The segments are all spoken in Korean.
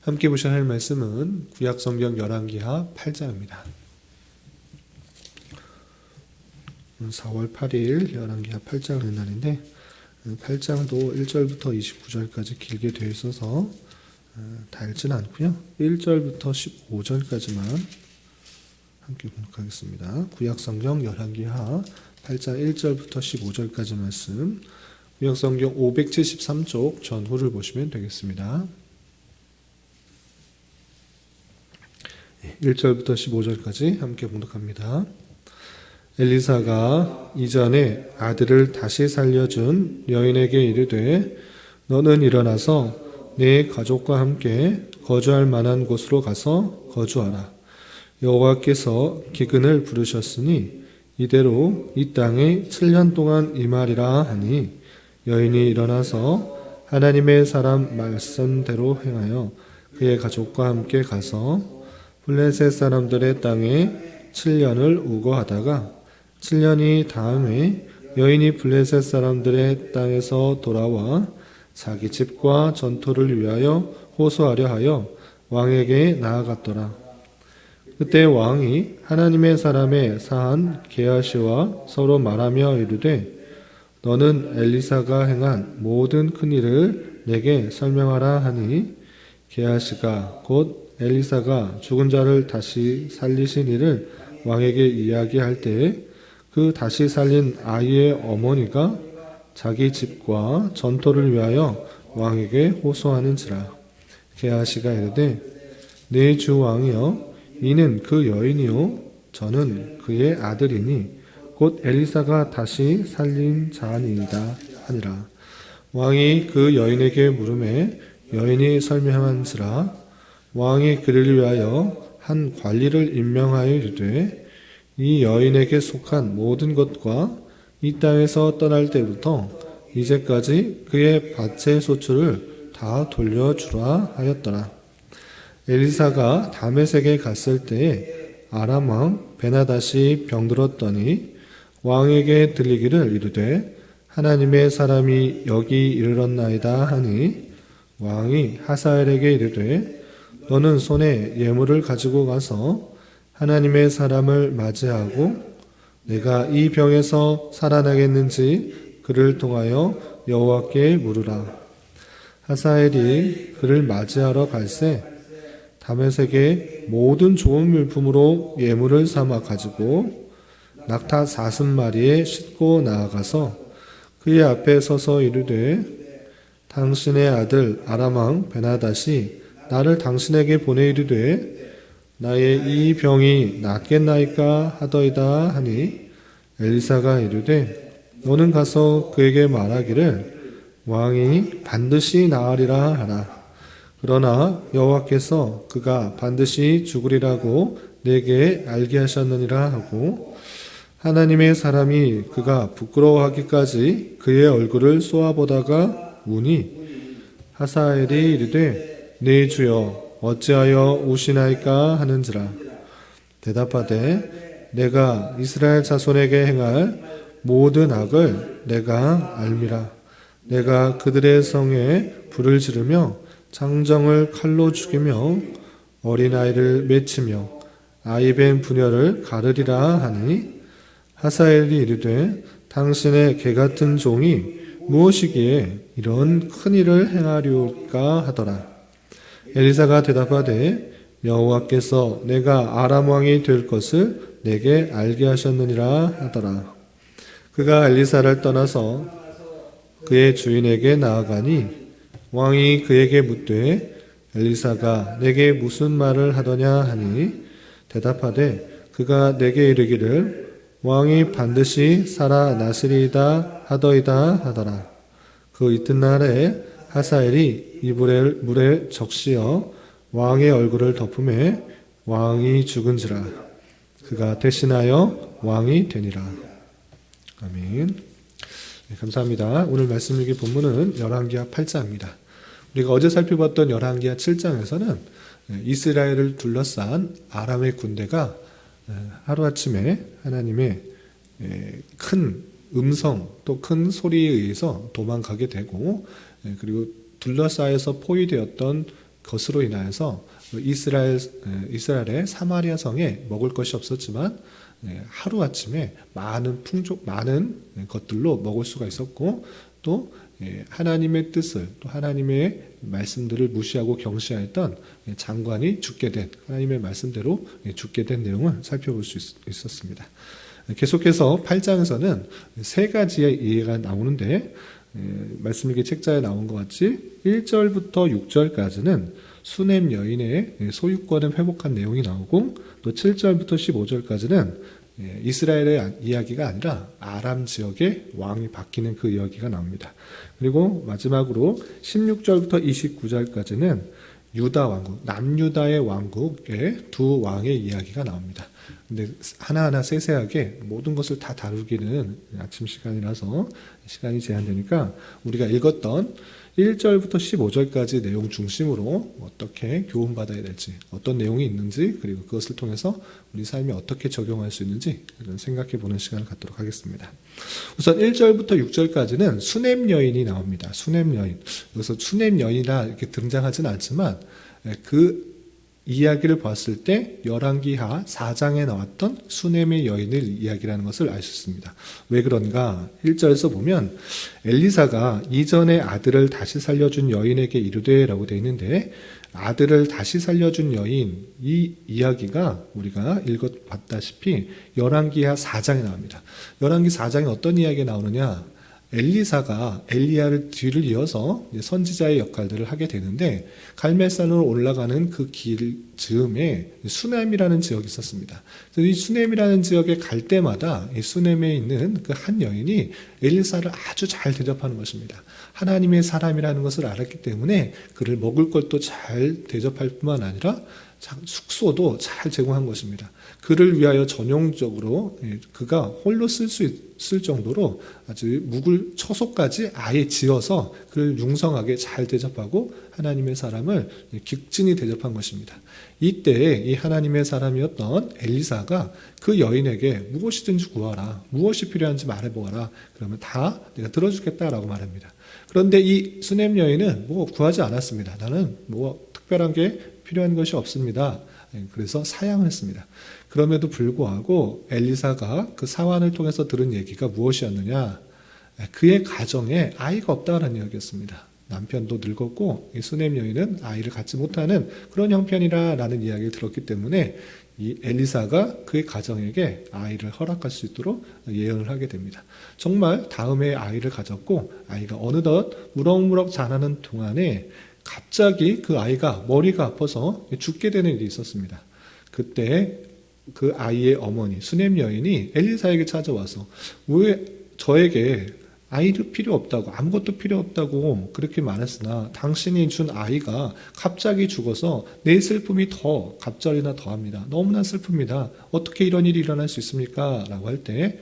함께 보셔야 할 말씀은 구약성경 열왕기하 8장입니다. 4월 8일 열왕기하 8장을 한 날인데 8장도 1절부터 29절까지 길게 되어 있어서 다 읽지는 않고요. 1절부터 15절까지만 함께 공독하겠습니다. 구약성경 열왕기하 8장 1절부터 15절까지 말씀, 구약성경 573쪽 전후를 보시면 되겠습니다. 1절부터 15절까지 함께 봉독합니다. 엘리사가 이전에 아들을 다시 살려준 여인에게 이르되 너는 일어나서 네 가족과 함께 거주할 만한 곳으로 가서 거주하라. 여호와께서 기근을 부르셨으니 이대로 이 땅에 7년 동안 임하리라 하니 여인이 일어나서 하나님의 사람 말씀대로 행하여 그의 가족과 함께 가서 블레셋 사람들의 땅에 7년을 우거하다가 7년이 다음에 여인이 블레셋 사람들의 땅에서 돌아와 자기 집과 전토를 위하여 호소하려 하여 왕에게 나아갔더라. 그때 왕이 하나님의 사람의 사한 게하시와 서로 말하며 이르되 너는 엘리사가 행한 모든 큰 일을 내게 설명하라 하니 게하시가 곧 엘리사가 죽은 자를 다시 살리신 일을 왕에게 이야기할 때에 그 다시 살린 아이의 어머니가 자기 집과 전토를 위하여 왕에게 호소하는지라. 게하시가 이르되 내 주 왕이여 이는 그 여인이요 저는 그의 아들이니 곧 엘리사가 다시 살린 자니이다 하니라. 왕이 그 여인에게 물으매 여인이 설명한지라. 왕이 그를 위하여 한 관리를 임명하여 이르되 이 여인에게 속한 모든 것과 이 땅에서 떠날 때부터 이제까지 그의 밭의 소출을 다 돌려주라 하였더라. 엘리사가 다메섹에 갔을 때에 아람 왕 베나닷이 병들었더니 왕에게 들리기를 이르되 하나님의 사람이 여기 이르렀나이다 하니 왕이 하사엘에게 이르되 너는 손에 예물을 가지고 가서 하나님의 사람을 맞이하고 내가 이 병에서 살아나겠는지 그를 통하여 여호와께 물으라. 하사엘이 그를 맞이하러 갈새 다메섹에 모든 좋은 물품으로 예물을 삼아 가지고 낙타 40마리에 싣고 나아가서 그의 앞에 서서 이르되 당신의 아들 아람 왕 베나닷이 나를 당신에게 보내 이르되 나의 이 병이 낫겠나이까 하더이다 하니 엘리사가 이르되 너는 가서 그에게 말하기를 왕이 반드시 나으리라 하라. 그러나 여호와께서 그가 반드시 죽으리라고 내게 알게 하셨느니라 하고 하나님의 사람이 그가 부끄러워하기까지 그의 얼굴을 쏘아보다가 우니 하사엘이 이르되 네 주여 어찌하여 우시나이까 하는지라. 대답하되 내가 이스라엘 자손에게 행할 모든 악을 내가 알미라. 내가 그들의 성에 불을 지르며 장정을 칼로 죽이며 어린아이를 맺히며 아이벤 부녀를 가르리라 하니 하사엘이 이르되 당신의 개같은 종이 무엇이기에 이런 큰 일을 행하리까 하더라. 엘리사가 대답하되 여호와께서 내가 아람 왕이 될 것을 내게 알게 하셨느니라 하더라. 그가 엘리사를 떠나서 그의 주인에게 나아가니 왕이 그에게 묻되 엘리사가 내게 무슨 말을 하더냐 하니 대답하되 그가 내게 이르기를 왕이 반드시 살아나시리이다 하더이다 하더라. 그 이튿날에 하사엘이 이불을 물에 적시어 왕의 얼굴을 덮음에 왕이 죽은지라. 그가 대신하여 왕이 되니라. 아멘. 네, 감사합니다. 오늘 말씀 읽기 본문은 열왕기하 8장입니다. 우리가 어제 살펴봤던 열왕기하 7장에서는 이스라엘을 둘러싼 아람의 군대가 하루아침에 하나님의 큰 음성 또 큰 소리에 의해서 도망가게 되고 그리고 둘러싸여서 포위되었던 것으로 인하여서 이스라엘의 사마리아 성에 먹을 것이 없었지만 하루아침에 많은 것들로 먹을 수가 있었고, 또 하나님의 뜻을, 또 하나님의 말씀들을 무시하고 경시하였던 장관이 죽게 된, 하나님의 말씀대로 죽게 된 내용을 살펴볼 수 있었습니다. 계속해서 8장에서는 세 가지의 이해가 나오는데, 말씀일기 책자에 나온 것 같이 1절부터 6절까지는 수넴 여인의 소유권을 회복한 내용이 나오고, 또 7절부터 15절까지는 이스라엘의 이야기가 아니라 아람 지역의 왕이 바뀌는 그 이야기가 나옵니다. 그리고 마지막으로 16절부터 29절까지는 유다 왕국, 남유다의 왕국의 두 왕의 이야기가 나옵니다. 근데 하나하나 세세하게 모든 것을 다 다루기는 아침 시간이라서 시간이 제한되니까 우리가 읽었던 1절부터 15절까지 내용 중심으로 어떻게 교훈받아야 될지, 어떤 내용이 있는지, 그리고 그것을 통해서 우리 삶에 어떻게 적용할 수 있는지 생각해 보는 시간을 갖도록 하겠습니다. 우선 1절부터 6절까지는 수넴 여인이 나옵니다. 수넴 여인. 여기서 수넴 여인이라 이렇게 등장하지는 않지만 그 이야기를 봤을 때 열왕기하 4장에 나왔던 수넴의 여인을 이야기라는 것을 알 수 있습니다. 왜 그런가? 1절에서 보면 엘리사가 이전에 아들을 다시 살려준 여인에게 이르되 라고 되어 있는데, 아들을 다시 살려준 여인, 이 이야기가 우리가 읽어봤다시피 열왕기하 4장에 나옵니다. 열왕기 4장에 어떤 이야기가 나오느냐? 엘리사가 엘리야를 뒤를 이어서 선지자의 역할들을 하게 되는데, 갈멜산으로 올라가는 그 길 즈음에 수넴이라는 지역이 있었습니다. 그래서 이 수넴이라는 지역에 갈 때마다 이 수넴에 있는 그 한 여인이 엘리사를 아주 잘 대접하는 것입니다. 하나님의 사람이라는 것을 알았기 때문에 그를 먹을 것도 잘 대접할 뿐만 아니라 숙소도 잘 제공한 것입니다. 그를 위하여 전용적으로 그가 홀로 쓸 정도로 아주 묵을 처소까지 아예 지어서 그를 융성하게 잘 대접하고 하나님의 사람을 극진히 대접한 것입니다. 이때 이 하나님의 사람이었던 엘리사가 그 여인에게 무엇이든지 구하라, 무엇이 필요한지 말해보아라, 그러면 다 내가 들어주겠다라고 말합니다. 그런데 이 수넴 여인은 뭐 구하지 않았습니다. 나는 뭐 특별한 게 필요한 것이 없습니다. 그래서 사양을 했습니다. 그럼에도 불구하고 엘리사가 그 사환을 통해서 들은 얘기가 무엇이었느냐? 그의 가정에 아이가 없다는 이야기였습니다. 남편도 늙었고 이 수넴 여인은 아이를 갖지 못하는 그런 형편이라는 이야기를 들었기 때문에 이 엘리사가 그의 가정에게 아이를 허락할 수 있도록 예언을 하게 됩니다. 정말 다음에 아이를 가졌고, 아이가 어느덧 무럭무럭 자라는 동안에 갑자기 그 아이가 머리가 아파서 죽게 되는 일이 있었습니다. 그때 그 아이의 어머니 수넴 여인이 엘리사에게 찾아와서, 왜 저에게 아이도 필요 없다고, 아무것도 필요 없다고 그렇게 말했으나 당신이 준 아이가 갑자기 죽어서 내 슬픔이 더 갑절이나 더합니다. 너무나 슬픕니다. 어떻게 이런 일이 일어날 수 있습니까? 라고 할 때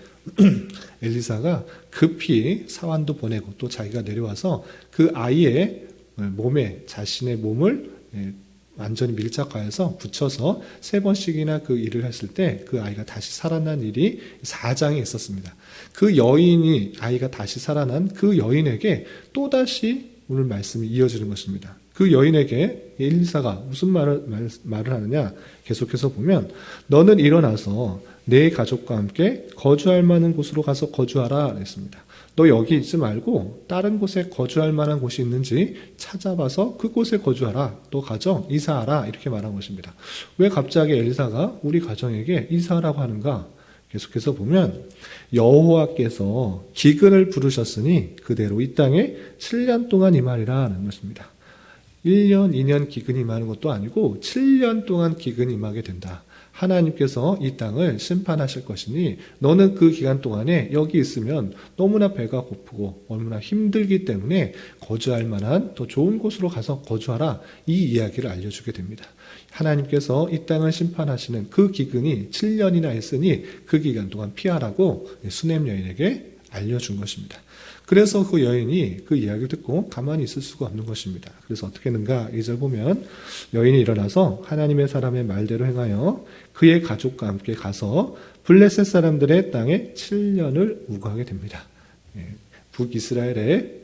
엘리사가 급히 사환도 보내고 또 자기가 내려와서 그 아이의 몸에 자신의 몸을 완전히 밀착하여서 붙여서 3번씩이나 그 일을 했을 때 그 아이가 다시 살아난 일이 4장에 있었습니다. 그 여인이, 아이가 다시 살아난 그 여인에게 또다시 오늘 말씀이 이어지는 것입니다. 그 여인에게 엘리사가 무슨 말을 하느냐? 계속해서 보면 너는 일어나서 내 가족과 함께 거주할 만한 곳으로 가서 거주하라 했습니다. 너 여기 있지 말고 다른 곳에 거주할 만한 곳이 있는지 찾아봐서 그곳에 거주하라. 너 가정 이사하라. 이렇게 말한 것입니다. 왜 갑자기 엘리사가 우리 가정에게 이사하라고 하는가? 계속해서 보면 여호와께서 기근을 부르셨으니 그대로 이 땅에 7년 동안 임하리라는 것입니다. 1년, 2년 기근이 임하는 것도 아니고 7년 동안 기근이 임하게 된다. 하나님께서 이 땅을 심판하실 것이니 너는 그 기간 동안에 여기 있으면 너무나 배가 고프고 얼마나 힘들기 때문에 거주할 만한 더 좋은 곳으로 가서 거주하라. 이 이야기를 알려주게 됩니다. 하나님께서 이 땅을 심판하시는 그 기근이 7년이나 했으니 그 기간 동안 피하라고 수넴 여인에게 알려준 것입니다. 그래서 그 여인이 그 이야기를 듣고 가만히 있을 수가 없는 것입니다. 그래서 어떻게 했는가? 2절 보면 여인이 일어나서 하나님의 사람의 말대로 행하여 그의 가족과 함께 가서 블레셋 사람들의 땅에 7년을 우거하게 됩니다. 북이스라엘의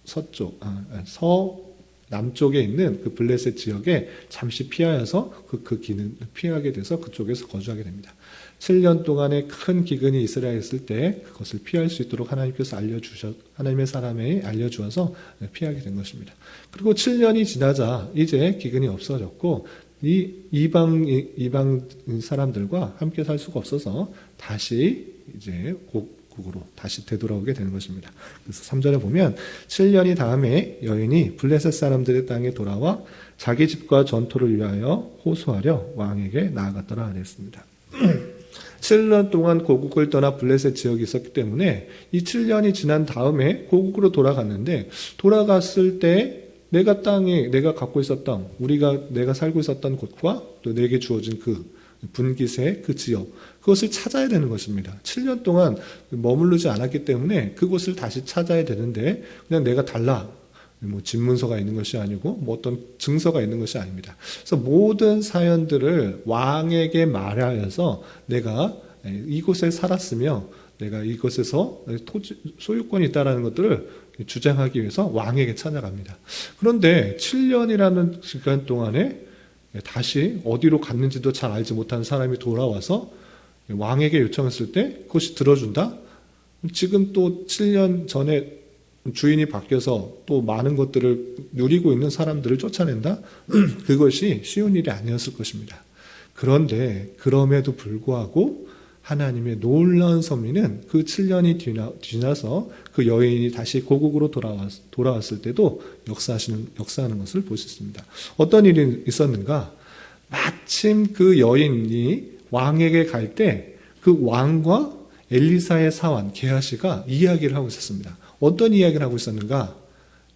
서남쪽 남쪽에 있는 그 블레셋 지역에 잠시 피하여서 그 기근을 피하게 돼서 그쪽에서 거주하게 됩니다. 7년 동안의 큰 기근이 이스라엘에 있을 때 그것을 피할 수 있도록 하나님께서 하나님의 사람에 알려주어서 피하게 된 것입니다. 그리고 7년이 지나자 이제 기근이 없어졌고 이 이방 사람들과 함께 살 수가 없어서 다시 이제 곡국으로 다시 되돌아오게 되는 것입니다. 그래서 3절에 보면 7년이 다음에 여인이 블레셋 사람들의 땅에 돌아와 자기 집과 전토를 위하여 호소하려 왕에게 나아갔더라 그랬습니다. 7년 동안 고국을 떠나 블레셋 지역이 있었기 때문에 이 7년이 지난 다음에 고국으로 돌아갔는데 돌아갔을 때 내가 갖고 있었던 내가 살고 있었던 곳과 또 내게 주어진 그 분깃의 그 지역 그것을 찾아야 되는 것입니다. 7년 동안 머무르지 않았기 때문에 그곳을 다시 찾아야 되는데 그냥 내가 달라 집문서가 있는 것이 아니고 어떤 증서가 있는 것이 아닙니다. 그래서 모든 사연들을 왕에게 말하여서 내가 이곳에 살았으며 내가 이곳에서 소유권이 있다는 것들을 주장하기 위해서 왕에게 찾아갑니다. 그런데 7년이라는 시간 동안에 다시 어디로 갔는지도 잘 알지 못하는 사람이 돌아와서 왕에게 요청했을 때 그것이 들어준다? 지금 또 7년 전에 주인이 바뀌어서 또 많은 것들을 누리고 있는 사람들을 쫓아낸다? 그것이 쉬운 일이 아니었을 것입니다. 그런데 그럼에도 불구하고 하나님의 놀라운 섭리는 그 7년이 지나서 그 여인이 다시 고국으로 돌아왔을 때도 역사하는 것을 볼 수 있습니다. 어떤 일이 있었는가? 마침 그 여인이 왕에게 갈 때 그 왕과 엘리사의 사환 게하시가 이야기를 하고 있었습니다. 어떤 이야기를 하고 있었는가?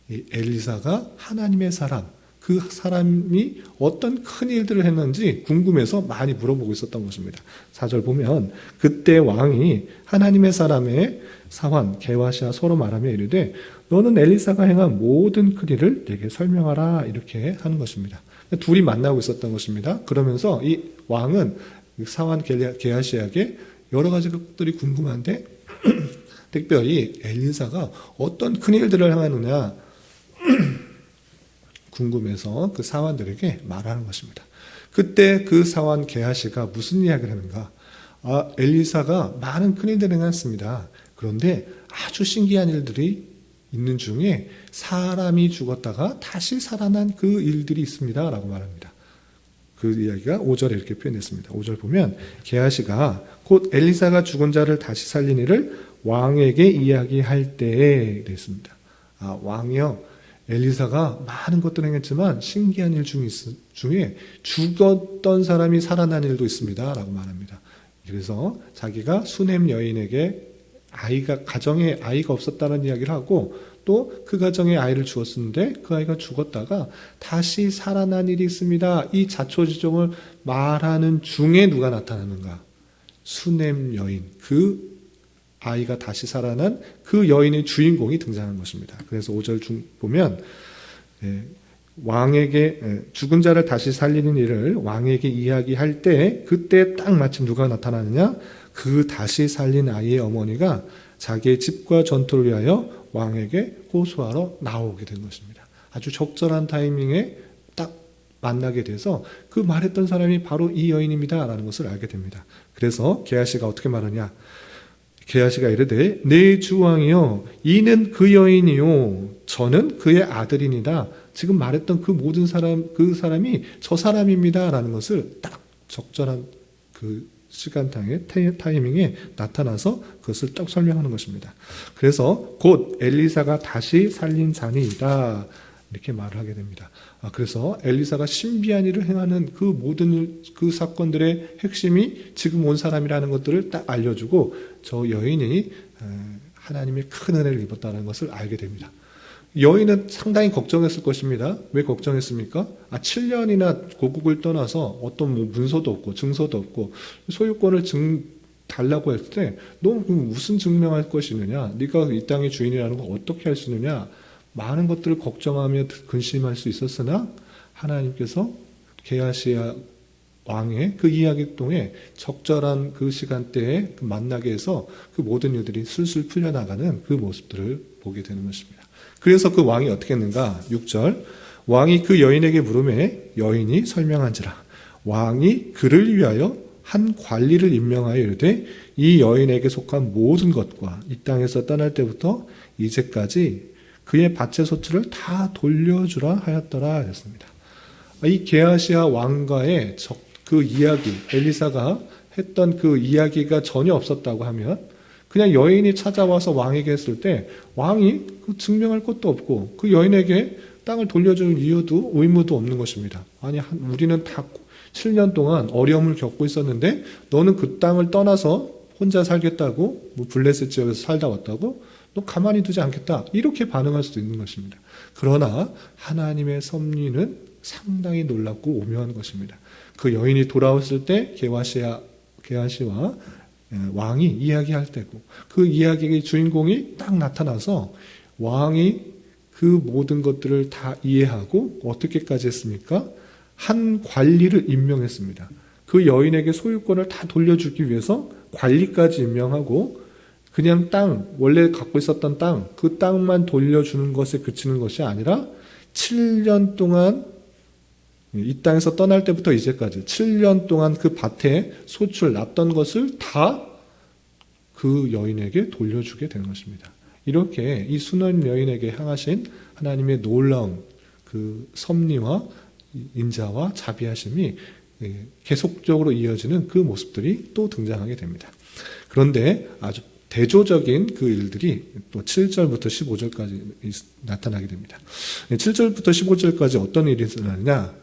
엘리사가 하나님의 사람, 그 사람이 어떤 큰 일들을 했는지 궁금해서 많이 물어보고 있었던 것입니다. 4절 보면 그때 왕이 하나님의 사람의 사환 게하시와 서로 말하며 이르되 너는 엘리사가 행한 모든 큰 일을 내게 설명하라 이렇게 하는 것입니다. 둘이 만나고 있었던 것입니다. 그러면서 이 왕은 사환 게하시에게 여러 가지 것들이 궁금한데 특별히 엘리사가 어떤 큰 일들을 행하느냐 궁금해서 그 사환들에게 말하는 것입니다. 그때 그 사환 게하시가 무슨 이야기를 하는가? 엘리사가 많은 큰 일들을 행했습니다. 그런데 아주 신기한 일들이 있는 중에 사람이 죽었다가 다시 살아난 그 일들이 있습니다. 라고 말합니다. 그 이야기가 5절에 이렇게 표현했습니다. 5절 보면 게하시가 곧 엘리사가 죽은 자를 다시 살린 일을 왕에게 이야기할 때에 그랬습니다. 왕이요. 엘리사가 많은 것들을 행했지만 신기한 일 중에 죽었던 사람이 살아난 일도 있습니다. 라고 말합니다. 그래서 자기가 수넴 여인에게 가정에 아이가 없었다는 이야기를 하고 또 그 가정에 아이를 주었는데 그 아이가 죽었다가 다시 살아난 일이 있습니다. 이 자초지종을 말하는 중에 누가 나타나는가? 수넴 여인, 그 아이가 다시 살아난 그 여인의 주인공이 등장한 것입니다. 그래서 5절 보면 왕에게 죽은 자를 다시 살리는 일을 왕에게 이야기할 때 그때 딱 마침 누가 나타나느냐? 그 다시 살린 아이의 어머니가 자기의 집과 전투를 위하여 왕에게 호소하러 나오게 된 것입니다. 아주 적절한 타이밍에 딱 만나게 돼서 그 말했던 사람이 바로 이 여인입니다. 라는 것을 알게 됩니다. 그래서 게하시가 어떻게 말하냐? 게하시가 이르되 내 주왕이여 이는 그 여인이요 저는 그의 아들이니다. 지금 말했던 그 모든 그 사람이 저 사람입니다. 라는 것을 딱 적절한 그 타이밍에 나타나서 그것을 딱 설명하는 것입니다. 그래서 곧 엘리사가 다시 살린 자니이다. 이렇게 말을 하게 됩니다. 그래서 엘리사가 신비한 일을 행하는 그 모든 그 사건들의 핵심이 지금 온 사람이라는 것들을 딱 알려주고 저 여인이 하나님의 큰 은혜를 입었다는 것을 알게 됩니다. 여인은 상당히 걱정했을 것입니다. 왜 걱정했습니까? 7년이나 고국을 떠나서 어떤 문서도 없고 증서도 없고 소유권을 달라고 했을 때 너 무슨 증명할 것이느냐? 네가 이 땅의 주인이라는 걸 어떻게 할 수 있느냐? 많은 것들을 걱정하며 근심할 수 있었으나 하나님께서 게하시야 왕의 그 이야기 통해 적절한 그 시간대에 만나게 해서 그 모든 일들이 술술 풀려나가는 그 모습들을 보게 되는 것입니다. 그래서 그 왕이 어떻게 했는가? 6절 왕이 그 여인에게 물음에 여인이 설명한지라. 왕이 그를 위하여 한 관리를 임명하여 이르되 이 여인에게 속한 모든 것과 이 땅에서 떠날 때부터 이제까지 그의 밭의 소출을 다 돌려주라 하였더라 하였습니다. 이 게하시아 왕과의 그 이야기, 엘리사가 했던 그 이야기가 전혀 없었다고 하면 그냥 여인이 찾아와서 왕에게 했을 때 왕이 그 증명할 것도 없고 그 여인에게 땅을 돌려줄 이유도 의무도 없는 것입니다. 아니 우리는 다 7년 동안 어려움을 겪고 있었는데 너는 그 땅을 떠나서 혼자 살겠다고 뭐 블레셋 지역에서 살다 왔다고 너 가만히 두지 않겠다 이렇게 반응할 수도 있는 것입니다. 그러나 하나님의 섭리는 상당히 놀랍고 오묘한 것입니다. 그 여인이 돌아왔을 때 게하시와 왕이 이야기할 때고 그 이야기의 주인공이 딱 나타나서 왕이 그 모든 것들을 다 이해하고 어떻게까지 했습니까? 한 관리를 임명했습니다. 그 여인에게 소유권을 다 돌려주기 위해서 관리까지 임명하고 그냥 땅, 원래 갖고 있었던 땅, 그 땅만 돌려주는 것에 그치는 것이 아니라 7년 동안 이 땅에서 떠날 때부터 이제까지 7년 동안 그 밭에 소출 났던 것을 다 그 여인에게 돌려주게 되는 것입니다. 이렇게 이 순원 여인에게 향하신 하나님의 놀라운 그 섭리와 인자와 자비하심이 계속적으로 이어지는 그 모습들이 또 등장하게 됩니다. 그런데 아주 대조적인 그 일들이 또 7절부터 15절까지 나타나게 됩니다. 7절부터 15절까지 어떤 일이 일어나느냐?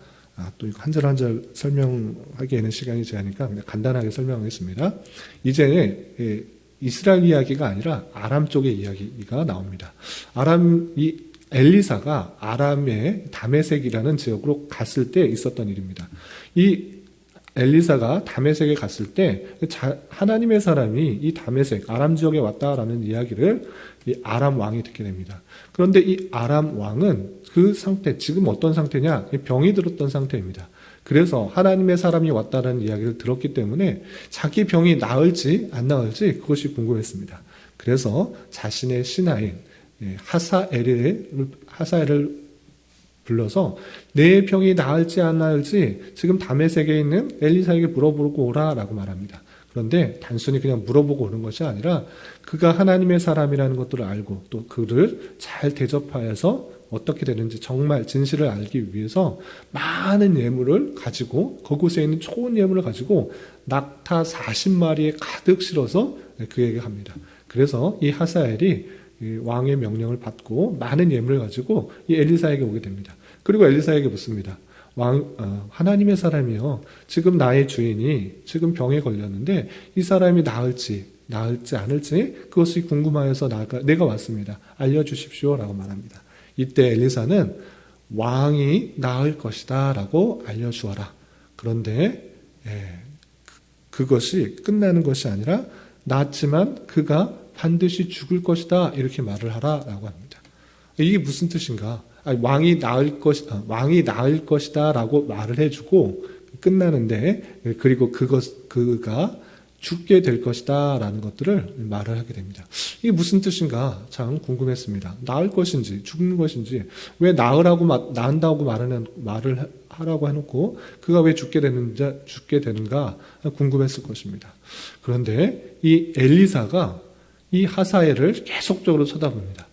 또 이거 한 절 한 절 설명하기에는 시간이 제하니까 그냥 간단하게 설명하겠습니다. 이제 이스라엘 이야기가 아니라 아람 쪽의 이야기가 나옵니다. 이 엘리사가 아람의 다메섹이라는 지역으로 갔을 때 있었던 일입니다. 이 엘리사가 다메섹에 갔을 때 하나님의 사람이 이 다메섹, 아람 지역에 왔다라는 이야기를 이 아람 왕이 듣게 됩니다. 그런데 이 아람 왕은 그 상태, 지금 어떤 상태냐? 병이 들었던 상태입니다. 그래서 하나님의 사람이 왔다는 이야기를 들었기 때문에 자기 병이 나을지 안 나을지 그것이 궁금했습니다. 그래서 자신의 신하인 하사엘을 불러서 내 병이 나을지 안 나을지 지금 다메섹에 있는 엘리사에게 물어보고 오라라고 말합니다. 그런데 단순히 그냥 물어보고 오는 것이 아니라 그가 하나님의 사람이라는 것들을 알고 또 그를 잘 대접하여서 어떻게 되는지 정말 진실을 알기 위해서 많은 예물을 가지고 그곳에 있는 좋은 예물을 가지고 낙타 40마리에 가득 실어서 그에게 합니다. 그래서 이 하사엘이 왕의 명령을 받고 많은 예물을 가지고 이 엘리사에게 오게 됩니다. 그리고 엘리사에게 묻습니다. 하나님의 사람이요. 지금 나의 주인이 지금 병에 걸렸는데 이 사람이 나을지 않을지 그것이 궁금하여서 내가 왔습니다. 알려주십시오 라고 말합니다. 이때 엘리사는 왕이 나을 것이다 라고 알려주어라. 그런데 그것이 끝나는 것이 아니라 낫지만 그가 반드시 죽을 것이다 이렇게 말을 하라라고 합니다. 이게 무슨 뜻인가? 왕이 나을 것이다라고 말을 해주고 끝나는데 그리고 그가 죽게 될 것이다라는 것들을 말을 하게 됩니다. 이게 무슨 뜻인가 참 궁금했습니다. 나을 것인지 죽는 것인지 왜 나은다고 말을 하라고 해놓고 그가 왜 죽게 되는가 궁금했을 것입니다. 그런데 이 엘리사가 이 하사엘을 계속적으로 쳐다봅니다.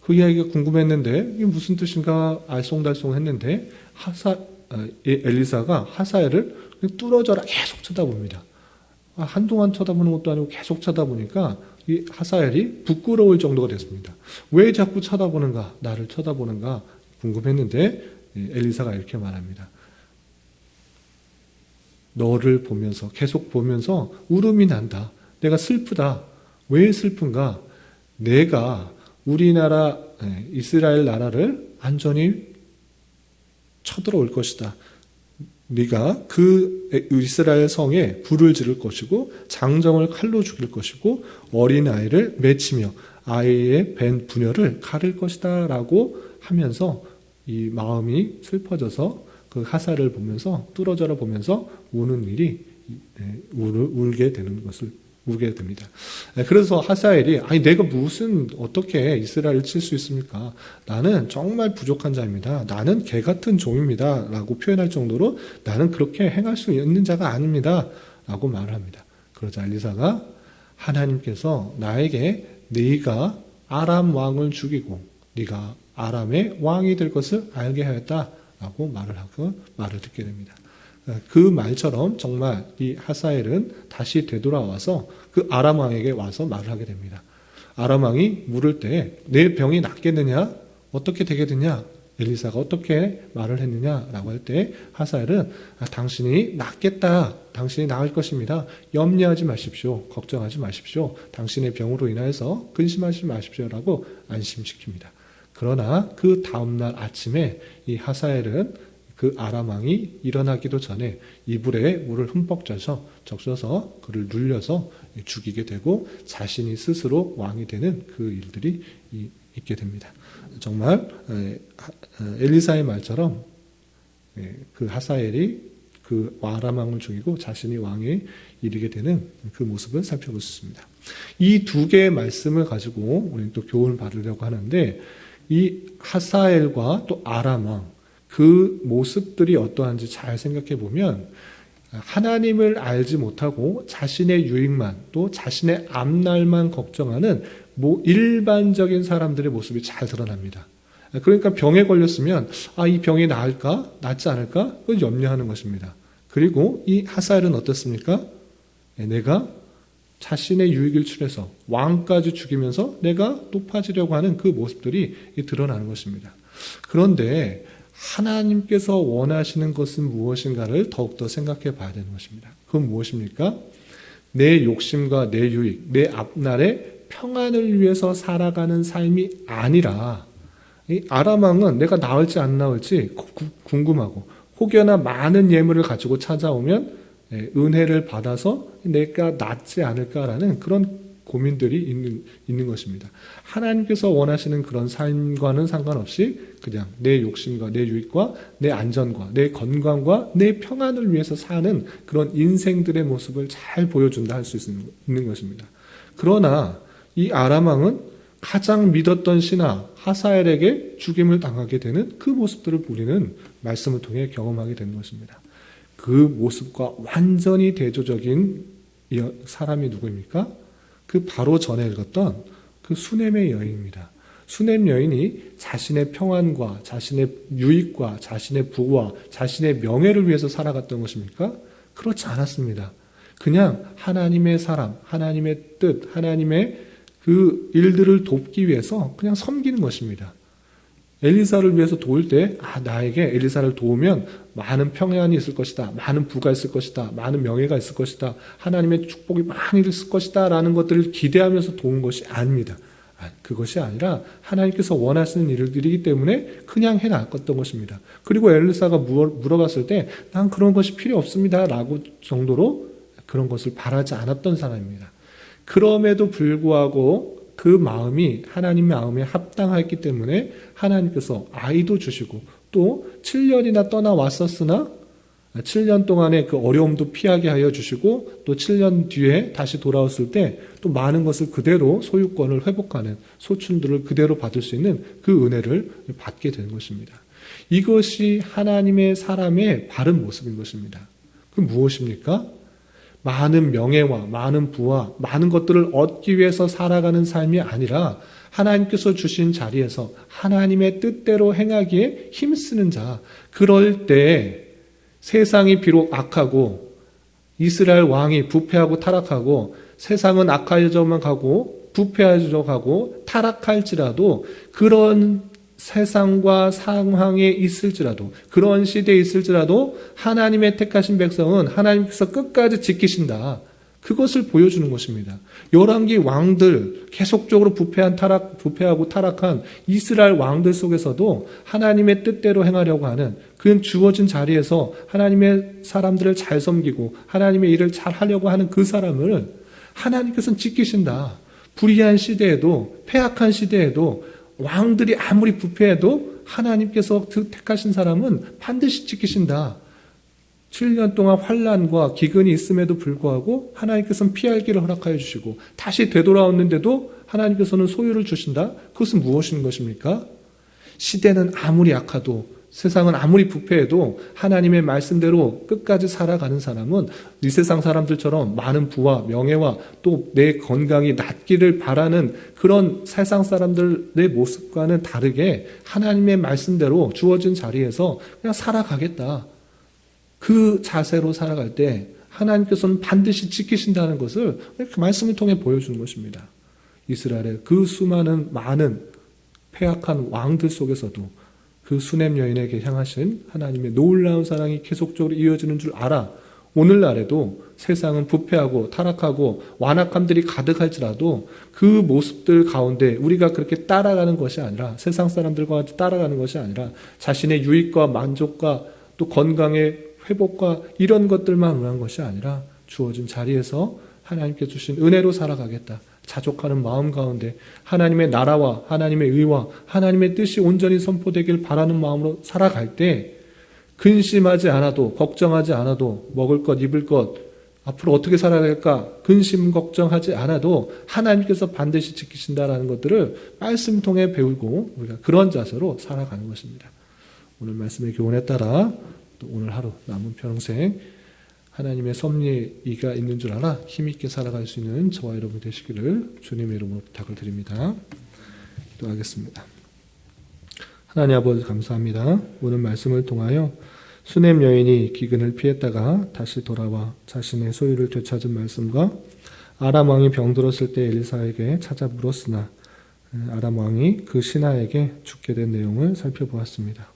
그 이야기가 궁금했는데 이게 무슨 뜻인가 알쏭달쏭했는데 엘리사가 하사엘을 뚫어져라 계속 쳐다봅니다. 한동안 쳐다보는 것도 아니고 계속 쳐다보니까 이 하사엘이 부끄러울 정도가 됐습니다. 왜 자꾸 쳐다보는가, 나를 쳐다보는가 궁금했는데 엘리사가 이렇게 말합니다. 너를 보면서 계속 보면서 울음이 난다. 내가 슬프다. 왜 슬픈가? 내가 우리나라 이스라엘 나라를 안전히 쳐들어올 것이다. 네가 그 이스라엘 성에 불을 지를 것이고 장정을 칼로 죽일 것이고 어린아이를 맺히며 아이의 벤 부녀를 가를 것이다 라고 하면서 이 마음이 슬퍼져서 그 하사를 보면서 뚫어져라 보면서 우는 일이 울게 되는 것을 우게 됩니다. 그래서 하사엘이 아니 내가 무슨 어떻게 이스라엘을 칠 수 있습니까? 나는 정말 부족한 자입니다. 나는 개 같은 종입니다. 라고 표현할 정도로 나는 그렇게 행할 수 있는 자가 아닙니다. 라고 말을 합니다. 그러자 엘리사가 하나님께서 나에게 네가 아람 왕을 죽이고 네가 아람의 왕이 될 것을 알게 하였다라고 말을 하고 말을 듣게 됩니다. 그 말처럼 정말 이 하사엘은 다시 되돌아와서 그 아람 왕에게 와서 말을 하게 됩니다. 아람 왕이 물을 때 내 병이 낫겠느냐? 어떻게 되게 되냐? 엘리사가 어떻게 말을 했느냐라고 할 때 하사엘은 당신이 낫겠다. 당신이 나을 것입니다. 염려하지 마십시오. 걱정하지 마십시오. 당신의 병으로 인하여서 근심하지 마십시오라고 안심시킵니다. 그러나 그 다음날 아침에 이 하사엘은 그 아람 왕이 일어나기도 전에 이불에 물을 흠뻑 적셔서 그를 눌려서 죽이게 되고 자신이 스스로 왕이 되는 그 일들이 있게 됩니다. 정말 엘리사의 말처럼 그 하사엘이 그 아람 왕을 죽이고 자신이 왕에 이르게 되는 그 모습을 살펴볼 수 있습니다. 이 두 개의 말씀을 가지고 우리는 또 교훈을 받으려고 하는데 이 하사엘과 또 아람 왕 그 모습들이 어떠한지 잘 생각해 보면 하나님을 알지 못하고 자신의 유익만 또 자신의 앞날만 걱정하는 일반적인 사람들의 모습이 잘 드러납니다. 그러니까 병에 걸렸으면 이 병이 나을까? 낫지 않을까? 그걸 염려하는 것입니다. 그리고 이 하사엘은 어떻습니까? 내가 자신의 유익을 추려서 왕까지 죽이면서 내가 높아지려고 하는 그 모습들이 드러나는 것입니다. 그런데 하나님께서 원하시는 것은 무엇인가를 더욱더 생각해 봐야 되는 것입니다. 그건 무엇입니까? 내 욕심과 내 유익, 내 앞날의 평안을 위해서 살아가는 삶이 아니라 이 아람 왕은 내가 나을지 안 나을지 궁금하고 혹여나 많은 예물을 가지고 찾아오면 은혜를 받아서 내가 낫지 않을까라는 그런 고민들이 있는 것입니다. 하나님께서 원하시는 그런 삶과는 상관없이 그냥 내 욕심과 내 유익과 내 안전과 내 건강과 내 평안을 위해서 사는 그런 인생들의 모습을 잘 보여준다 할 수 있는 것입니다. 그러나 이 아람 왕은 가장 믿었던 신하 하사엘에게 죽임을 당하게 되는 그 모습들을 우리는 말씀을 통해 경험하게 되는 것입니다. 그 모습과 완전히 대조적인 사람이 누구입니까? 그 바로 전에 읽었던 그 수넴의 여인입니다. 수넴 여인이 자신의 평안과 자신의 유익과 자신의 부와 자신의 명예를 위해서 살아갔던 것입니까? 그렇지 않았습니다. 그냥 하나님의 사람, 하나님의 뜻, 하나님의 그 일들을 돕기 위해서 그냥 섬기는 것입니다. 엘리사를 위해서 도울 때 나에게 엘리사를 도우면 많은 평안이 있을 것이다. 많은 부가 있을 것이다. 많은 명예가 있을 것이다. 하나님의 축복이 많이 있을 것이다. 라는 것들을 기대하면서 도운 것이 아닙니다. 그것이 아니라 하나님께서 원하시는 일들이기 때문에 그냥 해나갔던 것입니다. 그리고 엘리사가 물어봤을 때 난 그런 것이 필요 없습니다. 라고 정도로 그런 것을 바라지 않았던 사람입니다. 그럼에도 불구하고 그 마음이 하나님의 마음에 합당했기 때문에 하나님께서 아이도 주시고 또 7년이나 떠나왔었으나 7년 동안의 그 어려움도 피하게 하여 주시고 또 7년 뒤에 다시 돌아왔을 때 또 많은 것을 그대로 소유권을 회복하는 소춘들을 그대로 받을 수 있는 그 은혜를 받게 되는 것입니다. 이것이 하나님의 사람의 바른 모습인 것입니다. 그 무엇입니까? 많은 명예와 많은 부와 많은 것들을 얻기 위해서 살아가는 삶이 아니라 하나님께서 주신 자리에서 하나님의 뜻대로 행하기에 힘쓰는 자. 그럴 때 세상이 비록 악하고 이스라엘 왕이 부패하고 타락하고 세상은 악해져만 가고 부패해져 가고 타락할지라도 그런 세상과 상황에 있을지라도 그런 시대에 있을지라도 하나님의 택하신 백성은 하나님께서 끝까지 지키신다. 그것을 보여주는 것입니다. 열왕기 왕들 계속적으로 부패하고 타락한 이스라엘 왕들 속에서도 하나님의 뜻대로 행하려고 하는 그 주어진 자리에서 하나님의 사람들을 잘 섬기고 하나님의 일을 잘 하려고 하는 그 사람을 하나님께서는 지키신다. 불의한 시대에도 패악한 시대에도 왕들이 아무리 부패해도 하나님께서 택하신 사람은 반드시 지키신다. 7년 동안 환난과 기근이 있음에도 불구하고 하나님께서는 피할 길을 허락하여 주시고 다시 되돌아왔는데도 하나님께서는 소유를 주신다? 그것은 무엇인 것입니까? 시대는 아무리 악하도 세상은 아무리 부패해도 하나님의 말씀대로 끝까지 살아가는 사람은 이 세상 사람들처럼 많은 부와 명예와 또 내 건강이 낫기를 바라는 그런 세상 사람들의 모습과는 다르게 하나님의 말씀대로 주어진 자리에서 그냥 살아가겠다. 그 자세로 살아갈 때 하나님께서는 반드시 지키신다는 것을 그 말씀을 통해 보여주는 것입니다. 이스라엘의 그 수많은 많은 패악한 왕들 속에서도 그 수넴 여인에게 향하신 하나님의 놀라운 사랑이 계속적으로 이어지는 줄 알아. 오늘날에도 세상은 부패하고 타락하고 완악함들이 가득할지라도 그 모습들 가운데 우리가 그렇게 따라가는 것이 아니라 세상 사람들과 따라가는 것이 아니라 자신의 유익과 만족과 또 건강의 회복과 이런 것들만 원하는 것이 아니라 주어진 자리에서 하나님께 주신 은혜로 살아가겠다. 자족하는 마음 가운데 하나님의 나라와 하나님의 의와 하나님의 뜻이 온전히 선포되길 바라는 마음으로 살아갈 때 근심하지 않아도 걱정하지 않아도 먹을 것 입을 것 앞으로 어떻게 살아야 될까 근심 걱정하지 않아도 하나님께서 반드시 지키신다라는 것들을 말씀 통해 배우고 우리가 그런 자세로 살아가는 것입니다. 오늘 말씀의 교훈에 따라 또 오늘 하루 남은 평생 하나님의 섭리가 있는 줄 알아 힘있게 살아갈 수 있는 저와 여러분 되시기를 주님의 이름으로 부탁을 드립니다. 기도하겠습니다. 하나님 아버지 감사합니다. 오늘 말씀을 통하여 수넴 여인이 기근을 피했다가 다시 돌아와 자신의 소유를 되찾은 말씀과 아람 왕이 병들었을 때 엘리사에게 찾아 물었으나 아람 왕이 그 신하에게 죽게 된 내용을 살펴보았습니다.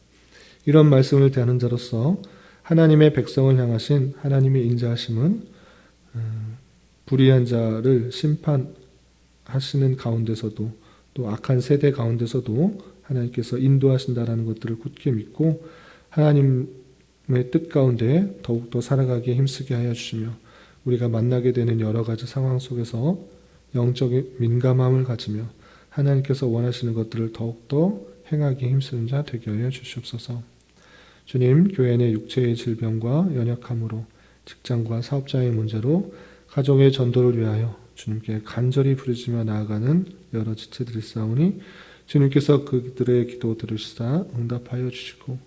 이런 말씀을 대하는 자로서 하나님의 백성을 향하신 하나님의 인자하심은 불의한 자를 심판하시는 가운데서도 또 악한 세대 가운데서도 하나님께서 인도하신다라는 것들을 굳게 믿고 하나님의 뜻 가운데 더욱더 살아가기에 힘쓰게 하여 주시며 우리가 만나게 되는 여러 가지 상황 속에서 영적인 민감함을 가지며 하나님께서 원하시는 것들을 더욱더 행하기에 힘쓰는 자 되게 하여 주시옵소서. 주님, 교회 내 육체의 질병과 연약함으로 직장과 사업자의 문제로 가정의 전도를 위하여 주님께 간절히 부르짖며 나아가는 여러 지체들이 있사오니 주님께서 그들의 기도 들으시사 응답하여 주시고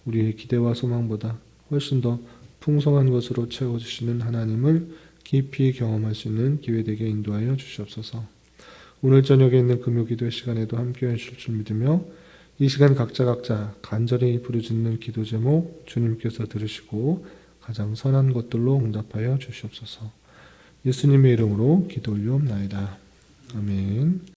우리의 기대와 소망보다 훨씬 더 풍성한 것으로 채워주시는 하나님을 깊이 경험할 수 있는 기회되게 인도하여 주시옵소서. 오늘 저녁에 있는 금요기도 시간에도 함께해 주실 줄 믿으며 이 시간 각자 간절히 부르짖는 기도 제목 주님께서 들으시고 가장 선한 것들로 응답하여 주시옵소서. 예수님의 이름으로 기도 올리옵나이다. 아멘.